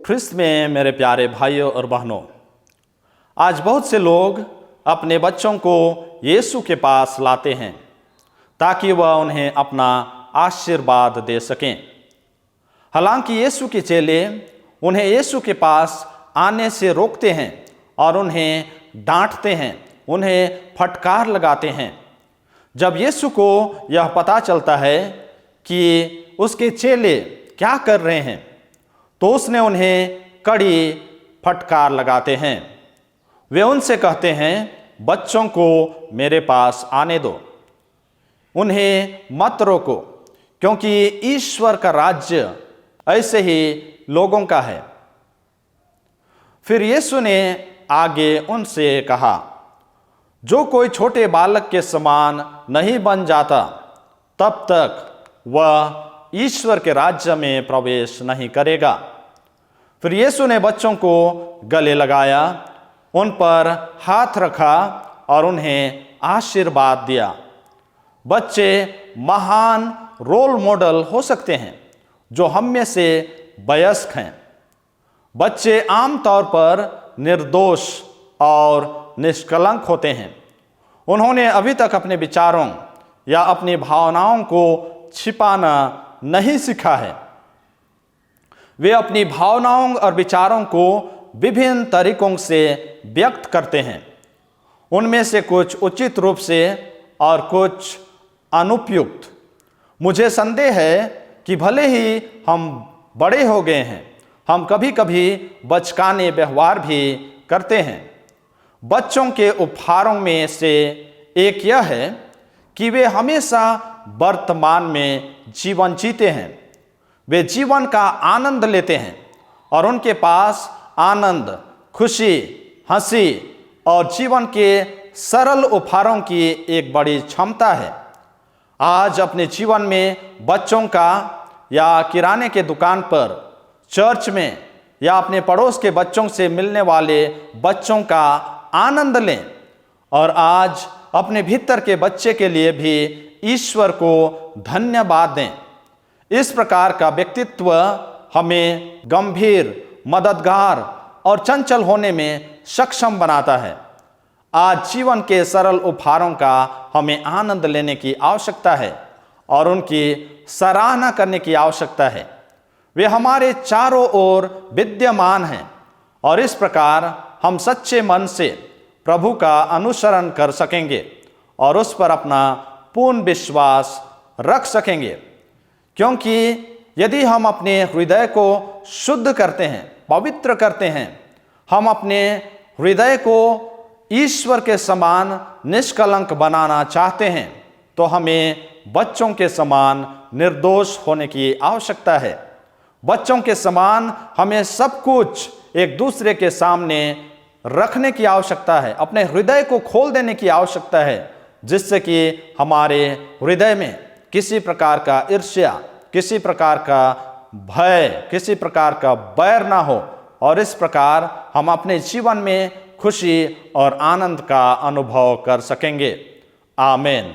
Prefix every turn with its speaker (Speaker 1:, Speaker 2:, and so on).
Speaker 1: ख्रिस्त में मेरे प्यारे भाइयों और बहनों, आज बहुत से लोग अपने बच्चों को यीशु के पास लाते हैं ताकि वह उन्हें अपना आशीर्वाद दे सकें। हालांकि यीशु के चेले उन्हें यीशु के पास आने से रोकते हैं और उन्हें डांटते हैं, उन्हें फटकार लगाते हैं। जब यीशु को यह पता चलता है कि उसके चेले क्या कर रहे हैं तो उसने उन्हें कड़ी फटकार लगाते हैं। वे उनसे कहते हैं, बच्चों को मेरे पास आने दो, उन्हें मत रोको, क्योंकि ईश्वर का राज्य ऐसे ही लोगों का है। फिर यीशु ने आगे उनसे कहा, जो कोई छोटे बालक के समान नहीं बन जाता तब तक वह ईश्वर के राज्य में प्रवेश नहीं करेगा। फिर यीशु ने बच्चों को गले लगाया, उन पर हाथ रखा और उन्हें आशीर्वाद दिया। बच्चे महान रोल मॉडल हो सकते हैं जो हम में से वयस्क हैं। बच्चे आमतौर पर निर्दोष और निष्कलंक होते हैं। उन्होंने अभी तक अपने विचारों या अपनी भावनाओं को छिपाना नहीं सीखा है। वे अपनी भावनाओं और विचारों को विभिन्न तरीकों से व्यक्त करते हैं। उनमें से कुछ उचित रूप से और कुछ अनुपयुक्त। मुझे संदेह है कि भले ही हम बड़े हो गए हैं, हम कभी कभी बचकाने व्यवहार भी करते हैं। बच्चों के उपहारों में से एक यह है कि वे हमेशा वर्तमान में जीवन जीते हैं। वे जीवन का आनंद लेते हैं और उनके पास आनंद, खुशी, हंसी और जीवन के सरल उपहारों की एक बड़ी क्षमता है। आज अपने जीवन में बच्चों का या किराने के दुकान पर, चर्च में या अपने पड़ोस के बच्चों से मिलने वाले बच्चों का आनंद लें और आज अपने भीतर के बच्चे के लिए भी ईश्वर को धन्यवाद दें। इस प्रकार का व्यक्तित्व हमें गंभीर, मददगार और चंचल होने में सक्षम बनाता है। आज जीवन के सरल उपहारों का हमें आनंद लेने की आवश्यकता है और उनकी सराहना करने की आवश्यकता है। वे हमारे चारों ओर विद्यमान हैं और इस प्रकार हम सच्चे मन से प्रभु का अनुसरण कर सकेंगे और उस पर अपना पूर्ण विश्वास रख सकेंगे। क्योंकि यदि हम अपने हृदय को शुद्ध करते हैं, पवित्र करते हैं, हम अपने हृदय को ईश्वर के समान निष्कलंक बनाना चाहते हैं, तो हमें बच्चों के समान निर्दोष होने की आवश्यकता है। बच्चों के समान हमें सब कुछ एक दूसरे के सामने रखने की आवश्यकता है, अपने हृदय को खोल देने की आवश्यकता है, जिससे कि हमारे हृदय में किसी प्रकार का ईर्ष्या, किसी प्रकार का भय, किसी प्रकार का बैर ना हो और इस प्रकार हम अपने जीवन में खुशी और आनंद का अनुभव कर सकेंगे। आमीन।